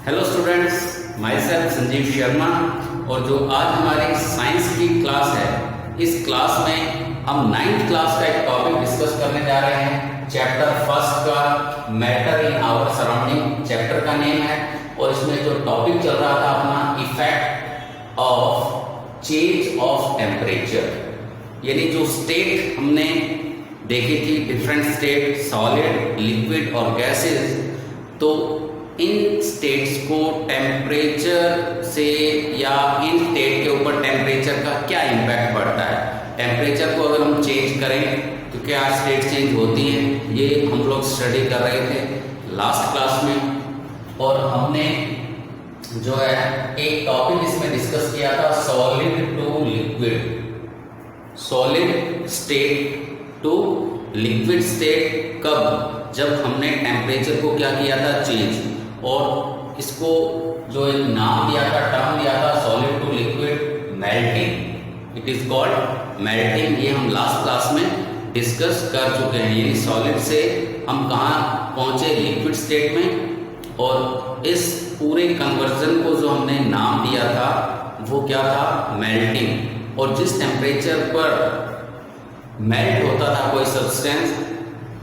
Hello students, my self Sanjeev Sharma. और जो आज हमारी साइंस की क्लास है, इस क्लास में हम 9th क्लास का एक टॉपिक डिस्कस करने जा रहे हैं। चैप्टर फर्स्ट का matter in our surrounding chapter का नेम है। और इसमें जो टॉपिक चल रहा था अपना effect of change of temperature, यानी जो स्टेट हमने देखी थी, डिफरेंट स्टेट, सॉलिड, लिक्विड और गैसेस। तो इन स्टेट्स को टेम्परेचर से या इन स्टेट के ऊपर टेम्परेचर का क्या इम्पैक्ट पड़ता है। टेम्परेचर को अगर हम चेंज करें तो क्या स्टेट चेंज होती है, ये हम लोग स्टडी कर रहे थे लास्ट क्लास में। और हमने जो है एक टॉपिक इसमें डिस्कस किया था, solid to liquid, solid state to liquid state. कब? जब हमने टेम्परेचर को क्या किया था, चेंज। और इसको जो एक नाम दिया था, टर्म दिया था, solid to liquid melting. It is called melting. ये हम लास्ट क्लास में डिस्कस कर चुके हैं। यानी सॉलिड से हम कहाँ पहुंचे, लिक्विड स्टेट में। और इस पूरे कन्वर्जन को जो हमने नाम दिया था वो क्या था, मेल्टिंग। और जिस टेम्परेचर पर मेल्ट होता था कोई substance,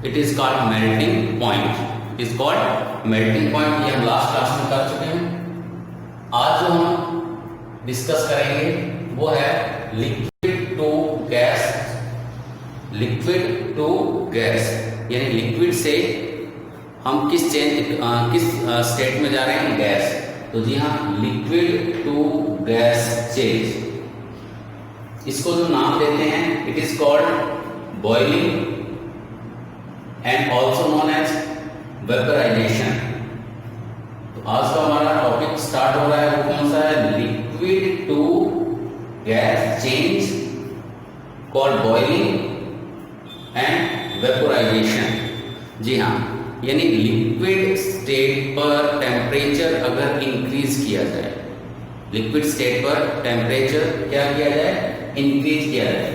it is called melting point. It is called melting point. ये हम लास्ट क्लास में कर चुके हैं। आज जो हम डिस्कस करेंगे वो है liquid to gas. Liquid to gas यानी लिक्विड से हम किस स्टेट में जा रहे हैं, गैस। तो जी हाँ, लिक्विड टू गैस चेंज। इसको जो नाम देते हैं, it is called boiling and also known as vaporisation. तो आज का हमारा टॉपिक स्टार्ट हो रहा है, वो कौन सा है, liquid to gas change, called boiling and vaporisation. जी हाँ, यानी लिक्विड स्टेट पर टेम्परेचर अगर इंक्रीज किया जाए, लिक्विड स्टेट पर टेम्परेचर क्या किया जाए, इंक्रीज किया जाए।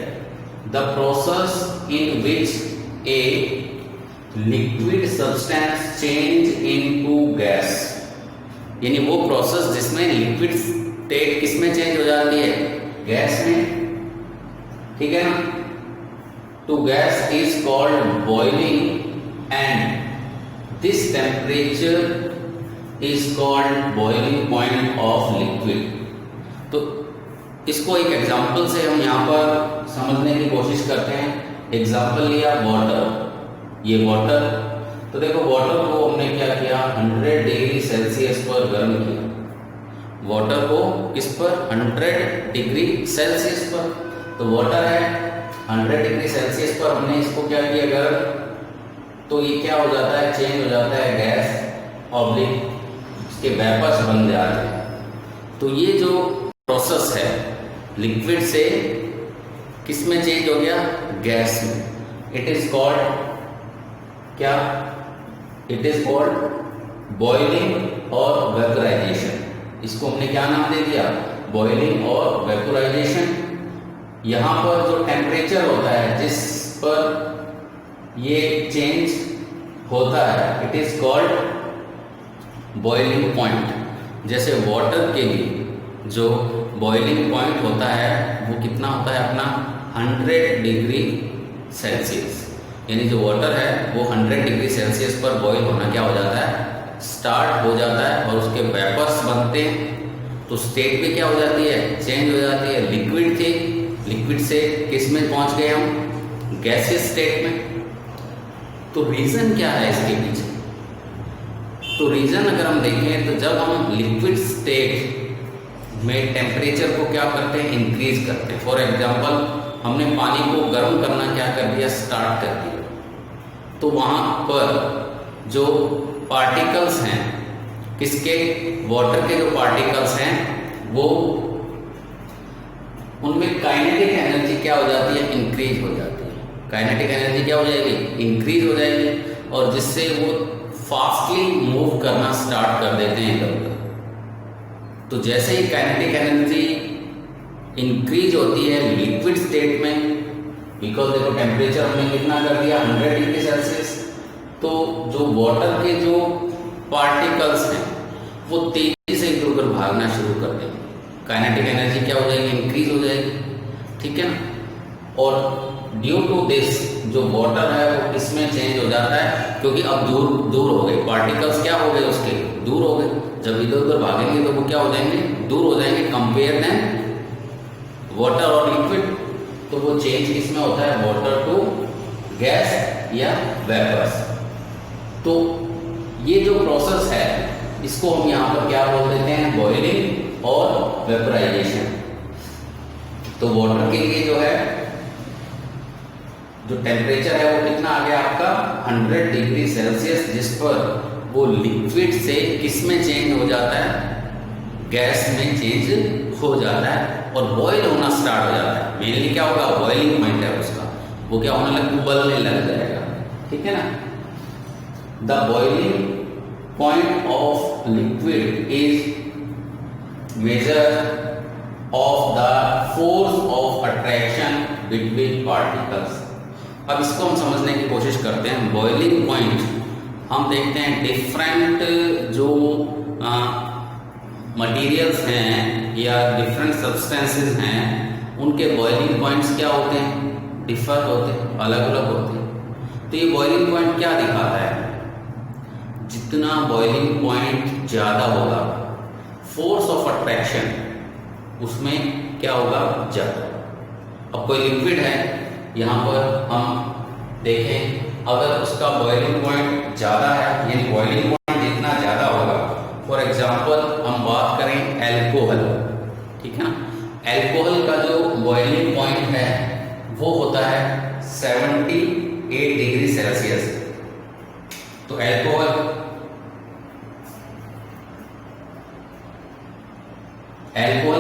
The process in which a liquid substance change into gas, यानी वो प्रोसेस जिसमें लिक्विड स्टेट किसमें चेंज हो जाती है, गैस में। ठीक है ना। To gas is called boiling and this temperature is called boiling point of liquid. तो इसको एक एग्जांपल से हम यहाँ पर समझने की कोशिश करते हैं। एग्जांपल लिया वाटर, ये वाटर। तो देखो, वाटर को हमने क्या किया, 100 डिग्री सेल्सियस पर गर्म किया। वाटर को किस पर, 100 डिग्री सेल्सियस पर। तो वाटर है 100 डिग्री सेल्सियस पर, हमने इसको क्या किया, गर्म। तो ये क्या हो जाता है, चेंज हो जाता है गैस ऑब्लिक, इसके वेपर्स बन जाते हैं। तो ये जो प्रोसेस है, लिक्विड से किस में चेंज हो गया, गैस में। इट इज कॉल्ड क्या, इट इज कॉल्ड बॉइलिंग और वेपराइजेशन। इसको हमने क्या नाम दे दिया, बॉइलिंग और वेपराइजेशन। यहां पर जो टेम्परेचर होता है जिस पर ये चेंज होता है, it is called boiling point. जैसे वाटर के लिए जो बॉइलिंग पॉइंट होता है वो कितना होता है अपना, 100 डिग्री सेल्सियस। यानी जो वाटर है वो 100 डिग्री सेल्सियस पर बॉईल होना क्या हो जाता है, स्टार्ट हो जाता है। और उसके वेपर्स बनते हैं। तो स्टेट भी क्या हो जाती है, चेंज हो जाती है। लिक्विड थी, लिक्विड से किस में पहुंच गए हम, गैसियस स्टेट में। तो रीजन क्या है इसके पीछे? तो रीजन अगर हम देखें तो जब हम लिक्विड स्टेट में टेम्परेचर को क्या करते हैं, इंक्रीज करते हैं। फॉर एग्जांपल, हमने पानी को गर्म करना क्या कर दिया, स्टार्ट कर दिया। तो वहां पर जो पार्टिकल्स हैं, किसके, वाटर के जो पार्टिकल्स हैं, वो उनमें काइनेटिक एनर्जी क्या हो जाती है, इंक्रीज हो जाती है। काइनेटिक एनर्जी क्या हो जाएगी, इंक्रीज हो जाएगी। और जिससे वो फास्टली मूव करना स्टार्ट कर देते हैं इधर उधर। तो जैसे ही काइनेटिक एनर्जी इंक्रीज होती है लिक्विड स्टेट में, बिकॉज देखो टेम्परेचर हमने कितना कर दिया, 100 डिग्री सेल्सियस। तो जो वाटर के जो पार्टिकल्स हैं वो तेजी से इधर उधर भागना शुरू कर देंगे। काइनेटिक एनर्जी क्या हो जाएगी, इंक्रीज हो जाएगी, ठीक है ना। और ड्यू टू दिस जो वाटर है वो किसमें चेंज हो जाता है, क्योंकि अब दूर हो गए पार्टिकल्स, क्या हो गए उसके, दूर हो गए। जब इधर उधर भागेंगे तो वो क्या हो जाएंगे, दूर हो जाएंगे। कंपेयर देन वाटर और लिक्विड, तो वो चेंज किसमें होता है, वाटर टू गैस या वेपर्स। तो ये जो प्रोसेस है इसको हम यहाँ पर क्या बोल देते हैं, बॉइलिंग और वेपराइजेशन। तो वाटर के लिए जो है जो टेम्परेचर है वो कितना आ गया आपका 100 डिग्री सेल्सियस, जिस पर वो लिक्विड से किस में चेंज हो जाता है, गैस में चेंज हो जाता है और बॉयल होना स्टार्ट हो जाता है। मेनली क्या होगा, बॉइलिंग पॉइंट है उसका, वो क्या होने लग, उबलने लग जाएगा, ठीक है ना। The boiling point of liquid is measure of the force of attraction between particles. अब इसको हम समझने की कोशिश करते हैं। बॉइलिंग पॉइंट हम देखते हैं डिफरेंट जो मटेरियल्स हैं या डिफरेंट सब्सटेंसेस हैं, उनके बॉइलिंग पॉइंट्स क्या होते हैं, डिफर होते हैं, अलग अलग होते हैं। तो ये बॉइलिंग पॉइंट क्या दिखाता है, जितना बॉइलिंग पॉइंट ज़्यादा होगा फोर्स ऑफ अट्रैक्शन उसमें क्या होगा, ज़्यादा। अब कोई लिक्विड है, यहाँ पर हम देखें अगर उसका बॉइलिंग पॉइंट ज़्यादा है, यानी बॉइलिंग पॉइंट जितना ज़्यादा होगा, फॉर एग्जांपल हम बात करें एल्कोहल, ठीक है ना। एल्कोहल का जो बॉइलिंग पॉइंट है वो होता है 78 डिग्री सेल्सियस। तो एल्कोहल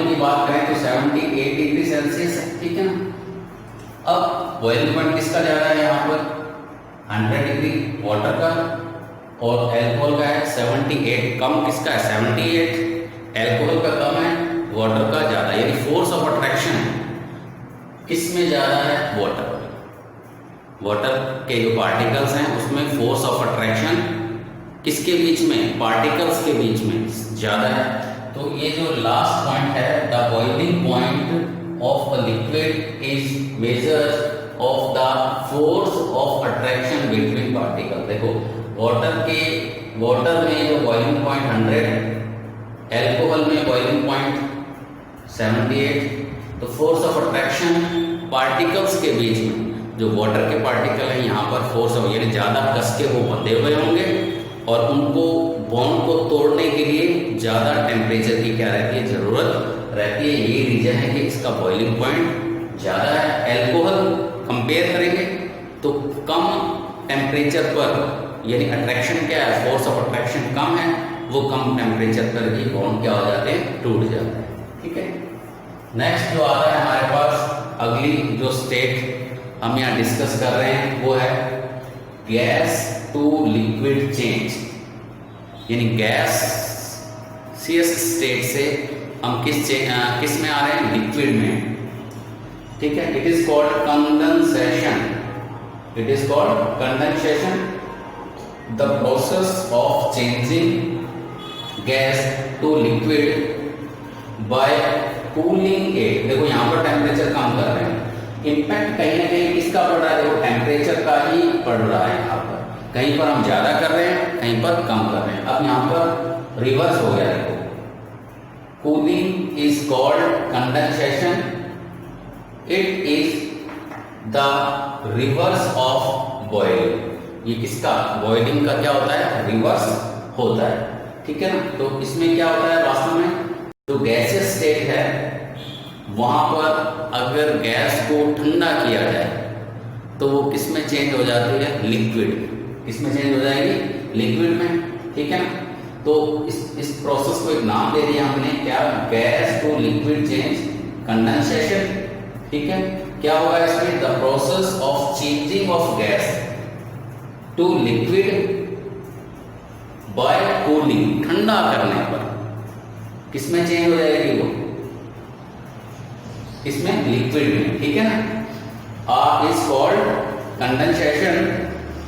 की बात करें तो 78 डिग्री सेल्सियस है, ठीक है ना। अब बॉइलिंग पॉइंट किसका ज्यादा है, यहाँ पर 100 डिग्री वाटर का, और एल्कोहल का है 78। कम किसका है, 78। एल्कोहल का कम है, वाटर का ज्यादा, यानी फोर्स ऑफ अट्रैक्शन किसमें ज्यादा है, वाटर में। वाटर के जो पार्टिकल्स हैं उसमें फोर्स ऑफ अट्रैक्शन किसके बीच में, पार्टिकल्स के बीच में ज्यादा है। तो ये जो लास्ट पॉइंट है, the boiling point of a liquid is measure of the force of attraction between particle. देखो वाटर में जो बॉइलिंग पॉइंट 100 है, एल्कोहल में बॉइलिंग पॉइंट 78। तो फोर्स ऑफ अट्रैक्शन पार्टिकल्स के बीच में, जो वाटर के पार्टिकल हैं यहाँ पर फोर्स ऑफ, यानी ज्यादा कस के वो बंधे हुए होंगे और उनको बॉन्ड को तोड़ने के लिए ज्यादा टेम्परेचर की क्या रहती है, जरूरत रहती है। ये रीजन है कि इसका बॉइलिंग पॉइंट ज्यादा है। एल्कोहल कंपेयर करेंगे तो कम टेम्परेचर पर, यानी अट्रैक्शन क्या है, फोर्स ऑफ अट्रैक्शन कम है, वो कम टेम्परेचर पर ही बॉन्ड क्या हो जाते हैं, टूट जाते हैं, ठीक है। नेक्स्ट जो आ रहा है हमारे पास, अगली जो स्टेट हम यहाँ डिस्कस कर रहे हैं वो है गैस टू लिक्विड चेंज, यानी गैसियस स्टेट से हम किस में आ रहे हैं, लिक्विड में, ठीक है। It is called condensation, it is called condensation, the process of changing gas to liquid by cooling it. देखो यहाँ पर टेम्परेचर कम कर रहे हैं, इम्पैक्ट कहीं ना कहीं किसका पड़ रहा है, देखो टेम्परेचर का ही पड़ रहा है। यहाँ पर कहीं पर हम ज्यादा कर रहे हैं, कहीं पर कम कर रहे हैं। अब यहाँ पर रिवर्स हो गया, देखो cooling is called condensation, it is the reverse of boiling. ये किसका, बॉइलिंग का क्या होता है, रिवर्स होता है, ठीक है ना। तो इसमें क्या होता है, वास्तव में जो गैसियस स्टेट है वहां पर अगर गैस को ठंडा किया जाए तो वो किस में चेंज हो जाती है, लिक्विड। किस में चेंज हो जाएगी, लिक्विड में, ठीक है ना। तो इस प्रोसेस को एक नाम दे दिया हमने, क्या, gas to liquid change, condensation, ठीक है। क्या होगा इसमें, the process of changing of gas to liquid by cooling, ठंडा करने पर किसमें चेंज हो जाएगी वो, इसमें लिक्विड में, ठीक है ना। इज कॉल्ड कंडेंसेशन,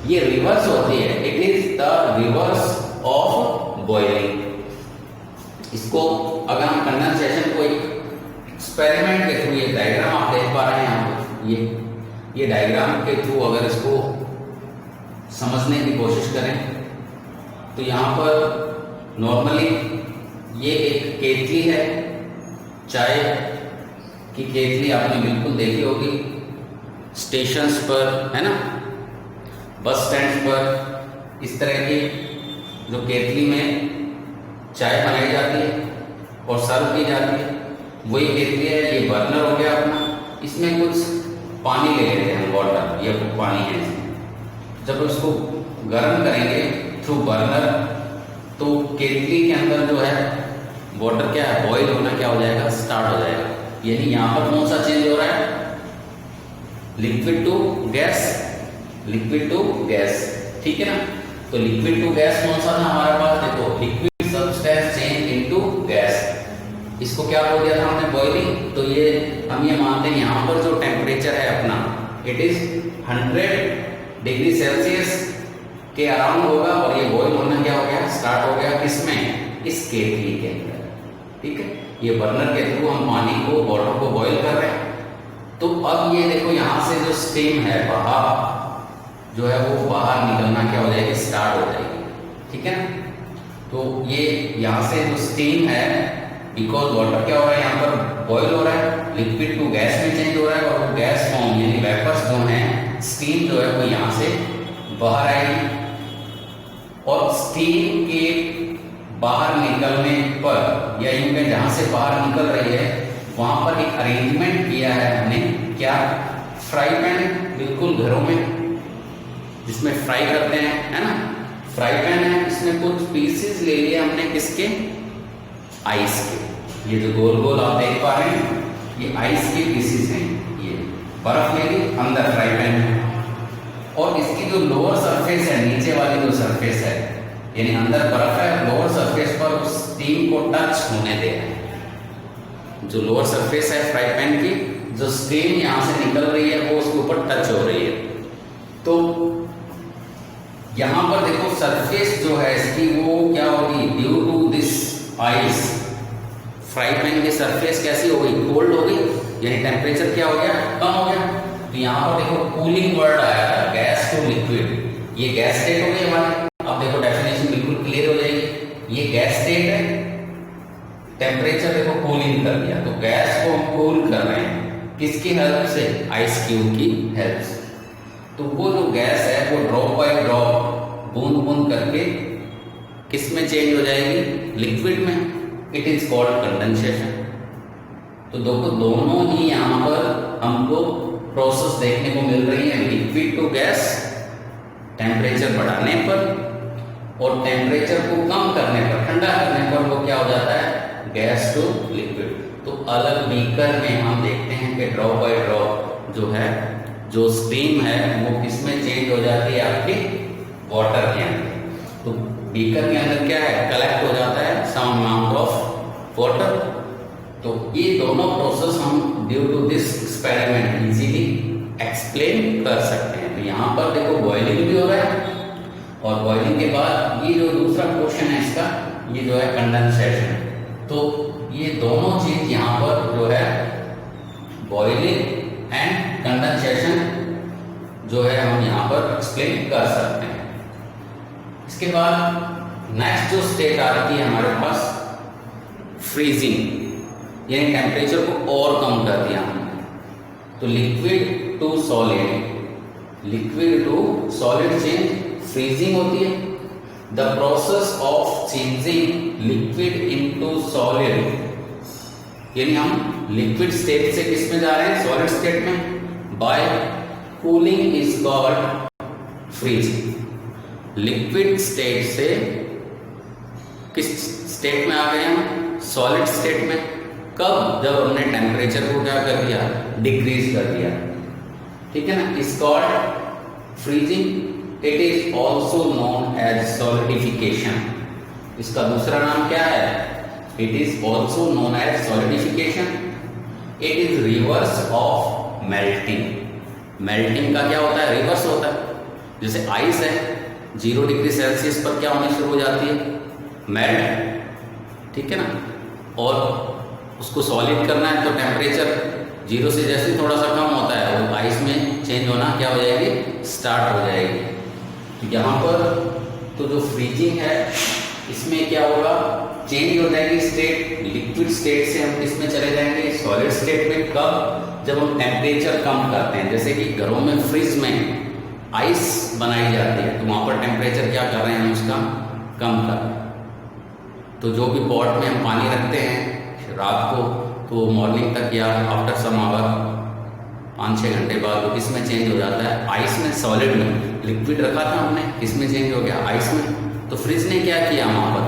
ये रिवर्स होती है, it is the reverse of boiling, इसको अगर हम कंडेंसेशन को एक एक्सपेरिमेंट के थ्रू, ये डायग्राम आप देख पा रहे हैं यहाँ पे, ये डायग्राम के थ्रू अगर इसको समझने की कोशिश करें तो यहाँ पर नॉर्मली ये एक केतली है, चाय की केतली आपने बिल्कुल देखी होगी स्टेशंस पर, है ना, बस स्टैंड पर इस तरह की जो केतली में चाय बनाई जाती है और सर्व की जाती है, वही केतली है। ये बर्नर हो गया अपना, इसमें कुछ पानी ले लेते हैं, वाटर, ये पानी है इसमें। जब उसको गर्म करेंगे थ्रू बर्नर तो केतली के अंदर जो है वाटर क्या है, बॉईल होना क्या हो जाएगा, स्टार्ट हो जाएगा। यानी यहाँ पर कौन सा चेंज हो रहा है, liquid to gas, liquid to gas, ठीक है ना। तो लिक्विड टू गैस कौन सा था हमारे पास, देखो liquid substance change into gas, इसको क्या बोल दिया था हमने, बॉइलिंग। तो ये हम ये मानते हैं यहाँ पर जो टेम्परेचर है अपना, इट इज 100 डिग्री सेल्सियस के अराउंड होगा और ये बॉईल होना क्या हो गया, स्टार्ट हो गया, किसमें, इस केतली के अंदर, ठीक है। ये बर्नर के थ्रू हम पानी को, वाटर को बॉईल कर रहे हैं। तो अब ये देखो यहाँ से जो स्टीम है बाहर जो है वो बाहर निकलना क्या हो जाएगी, स्टार्ट हो जाएगी, ठीक है ना। तो ये यहाँ से जो स्टीम है, बिकॉज वाटर क्या हो रहा है यहाँ पर बॉईल हो रहा है, लिक्विड टू गैस में चेंज हो रहा है और वो गैस फॉर्म यानी वेपर्स जो है, स्टीम जो है वो यहाँ से बाहर आएगी और स्टीम के बाहर निकलने पर या यूं कहें जहां से बाहर निकल रही है वहां पर एक अरेंजमेंट किया है हमने, क्या, फ्राई पैन, बिल्कुल घरों में जिसमें फ्राई करते हैं, है ना, फ्राई पैन है, इसमें कुछ पीसेस ले लिए हमने, किसके, आइस के। ये जो गोल गोल आप देख पा रहे हैं ये आइस के पीसेस हैं, ये बर्फ ले ली अंदर फ्राई पैन में, और इसकी जो लोअर सरफेस है, नीचे वाली जो सरफेस है, यानी अंदर बर्फ है, लोअर सरफेस पर उस स्टीम को टच होने दे रहे हैं। जो लोअर सरफेस है फ्राई पैन की, जो स्टीम यहां से निकल रही है वो उसके ऊपर टच हो रही है। तो यहां पर देखो सरफेस जो है इसकी वो क्या होगी, due to this ice, fry pan की सरफेस कैसी हो गई, कोल्ड हो गई, यानी टेम्परेचर क्या हो गया, कम हो गया। तो यहाँ पर देखो कूलिंग वर्ड आया था, गैस टू लिक्विड, ये गैस स्टेट हो गई हमारी। अब देखो डेफिनेशन बिल्कुल क्लियर हो जाएगी, ये गैस स्टेट है, टेम्परेचर देखो कूलिंग कर दिया, तो गैस को हम कूल कर रहे हैं किसकी हेल्प से, आइस क्यूब की हेल्प से। तो वो जो गैस है वो ड्रॉप बाय ड्रॉप, बूंद बूंद करके किस में चेंज हो जाएगी, लिक्विड में, इट इज कॉल्ड कंडेंसेशन। तो देखो दोनों ही यहाँ पर हमको प्रोसेस देखने को मिल रही है, लिक्विड टू गैस टेम्परेचर बढ़ाने पर और टेम्परेचर को कम करने पर, ठंडा करने पर वो क्या हो जाता है, गैस टू लिक्विड। तो अलग बीकर में हम देखते हैं कि ड्रॉप बाय ड्रॉप जो है, जो स्टीम है वो किसमें चेंज हो जाती है, आपकी वाटर के अंदर। तो बीकर के अंदर क्या है, कलेक्ट हो जाता है सम अमाउंट ऑफ वाटर। तो ये दोनों प्रोसेस हम due to this experiment easily explain कर सकते हैं। तो यहाँ पर देखो बॉइलिंग भी हो रहा है और बॉइलिंग के बाद ये जो दूसरा क्वेश्चन है इसका, ये जो है कंडेंसेशन। तो ये दोनों चीज यहाँ पर जो है बॉइलिंग एंड कंडेंसेशन जो है हम यहाँ पर एक्सप्लेन कर सकते हैं। इसके बाद नेक्स्ट जो स्टेट आ रही है हमारे पास, फ्रीजिंग, यानी टेम्परेचर को और कम कर दिया हमने। तो liquid to solid, liquid to solid change freezing होती है। The process of changing liquid into solid, यानी हम लिक्विड स्टेट से किस में जा रहे हैं, सॉलिड स्टेट में, by cooling is called freezing. Liquid state से किस स्टेट में आ गए हम, सॉलिड स्टेट में। कब, जब हमने टेम्परेचर को क्या कर दिया, डिक्रीज कर दिया, ठीक है ना, is called freezing. It is also known as solidification. इसका दूसरा नाम क्या है, it is also known as solidification. It is reverse of melting. Melting का क्या होता है, रिवर्स होता है। जैसे आइस है, 0 डिग्री सेल्सियस पर क्या होनी शुरू हो जाती है, मेल्ट, ठीक है ना। और उसको सॉलिड करना है तो टेम्परेचर 0 से जैसे थोड़ा सा कम होता है वो आइस में चेंज होना क्या हो जाएगी, स्टार्ट हो जाएगी। तो यहाँ पर तो जो फ्रीजिंग है इसमें क्या होगा, चेंज हो जाएगी स्टेट, लिक्विड स्टेट से हम किस में चले जाएंगे, सॉलिड स्टेट में। कब, जब हम टेम्परेचर कम करते हैं। जैसे कि घरों में फ्रिज में आइस बनाई जाती है तो वहाँ पर टेम्परेचर क्या कर रहे हैं, उसका कम कर रहे हैं। तो जो भी पॉट में हम पानी रखते हैं रात को, तो मॉर्निंग तक या आफ्टर सम आवर 5-6 घंटे बाद वो किस में चेंज हो जाता है, आइस में, सॉलिड में। लिक्विड रखा था हमने, किस में चेंज हो गया, आइस में। तो फ्रिज ने क्या किया वहाँ पर,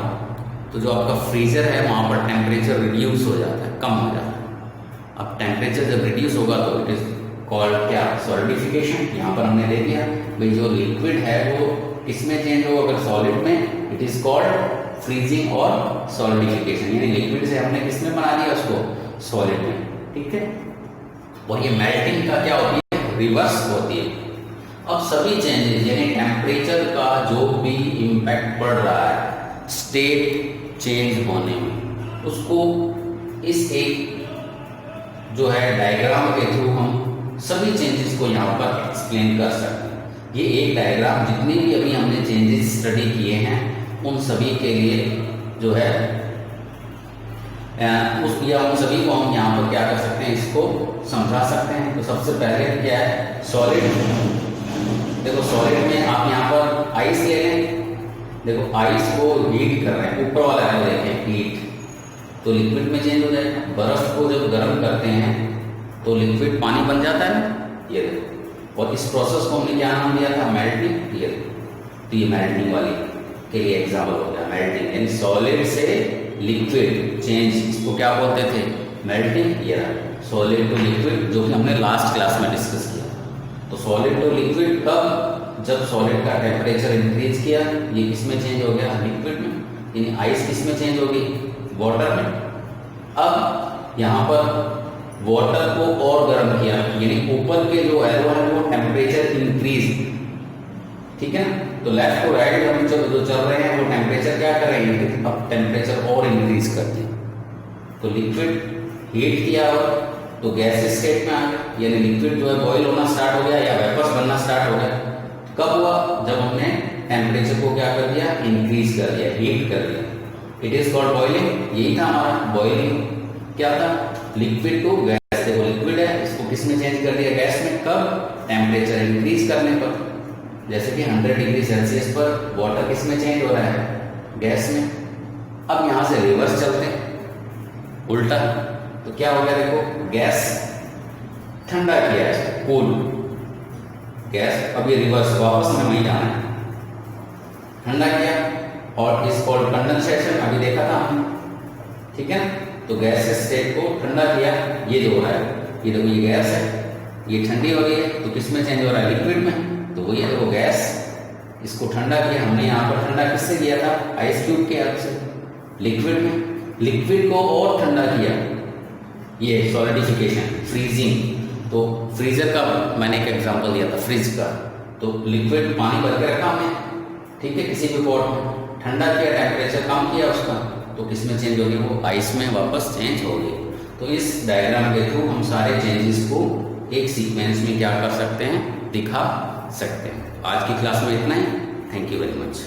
तो जो आपका फ्रीजर है वहाँ पर टेम्परेचर रिड्यूस हो जाता है, कम हो जाता है। अब टेम्परेचर जब रिड्यूस होगा तो इट इज कॉल्ड क्या, सॉलिडिफिकेशन। यहाँ पर हमने देख लिया भाई जो लिक्विड है वो किसमें चेंज होगा, अगर सॉलिड में, इट इज कॉल्ड फ्रीजिंग और सॉलिडिफिकेशन। यानी लिक्विड से हमने किसमें बना दिया उसको, सॉलिड में, ठीक है। और ये मेल्टिंग का क्या होती है, रिवर्स होती है। अब सभी चेंजेस यानी टेम्परेचर का जो भी इम्पैक्ट पड़ रहा है स्टेट चेंज होने में, उसको इस एक जो है डायग्राम के थ्रू हम सभी चेंजेस को यहाँ पर एक्सप्लेन कर सकते हैं। ये एक डायग्राम जितने भी अभी हमने चेंजेस स्टडी किए हैं उन सभी के लिए जो है उन सभी को हम यहाँ पर क्या कर सकते हैं, इसको समझा सकते हैं। तो सबसे पहले क्या है, सॉलिड। देखो सॉलिड में आप यहाँ पर आइस ले लें, देखो आइस को हीट कर रहे हैं, ऊपर वाला है देखें हीट, तो लिक्विड में चेंज हो जाएगा। बर्फ को जब गर्म करते हैं तो लिक्विड पानी बन जाता है ना, ये देखो। और इस प्रोसेस को हमने क्या नाम दिया था, मेल्टिंग। ये तो ये मेल्टिंग वाली के लिए एग्जाम्पल हो गया, मेल्टिंग। यानी सॉलिड से लिक्विड चेंज, इसको क्या बोलते थे, मेल्टिंग। ये रहा सॉलिड टू लिक्विड, जो कि हमने लास्ट क्लास में डिस्कस किया। तो सॉलिड टू लिक्विड कब, जब सॉलिड का टेम्परेचर इंक्रीज किया, ये किस में चेंज हो गया, लिक्विड में। यानी आइस किस में चेंज होगी, वाटर में। अब यहाँ पर वाटर को और गर्म किया, यानी ऊपर के जो एरो है वो टेम्परेचर इंक्रीज, ठीक है ना। तो लेफ्ट टू राइट हम जो चल रहे हैं वो टेम्परेचर क्या कर रहे हैं, अब टेम्परेचर और इंक्रीज करते हैं। तो लिक्विड हीट किया और तो गैस स्टेट में आ गया, यानी लिक्विड जो है बॉयल होना स्टार्ट हो गया या वेपर्स बनना स्टार्ट हो गया। कब हुआ, जब हमने टेम्परेचर को क्या कर दिया, इंक्रीज कर दिया, हीट कर दिया। It is called boiling. यही था हमारा बॉइलिंग। क्या था, लिक्विड टू गैस। देखो लिक्विड है, इसको किस में चेंज कर दिया, गैस में। कब, टेम्परेचर इंक्रीज करने पर। जैसे कि 100 डिग्री सेल्सियस पर वाटर किस में चेंज हो रहा है, गैस में। अब यहां से रिवर्स चलते हैं, उल्टा। तो क्या हो गया, देखो गैस ठंडा किया है, कूल गैस। अब ये रिवर्स वापस में वहीं जाना है, ठंडा किया और इस कॉल्ड कंडेंसेशन, अभी देखा था हमने, ठीक है। तो गैस स्टेट को ठंडा किया, ये जो हो रहा है, ये देखो ये गैस है, ये ठंडी हो गई है, तो किस में चेंज हो रहा है, लिक्विड में। तो वही है, देखो गैस, इसको ठंडा किया हमने। यहाँ पर ठंडा किससे किया था, आइस क्यूब के हेल्प से, लिक्विड में। लिक्विड को और ठंडा किया, ये सॉलिडिफिकेशन, फ्रीजिंग। तो फ्रीजर का मैंने एक एग्जांपल दिया था, फ्रिज का। तो लिक्विड पानी भर के रखा हमने, ठीक है, किसी भी पॉट में, ठंडा किया, टेम्परेचर कम किया उसका, तो किस में चेंज होगी, वो आइस में वापस चेंज होगी। तो इस डायग्राम के थ्रू हम सारे चेंजेस को एक सीक्वेंस में क्या कर सकते हैं, दिखा सकते हैं। आज की क्लास में इतना ही। Thank you very much.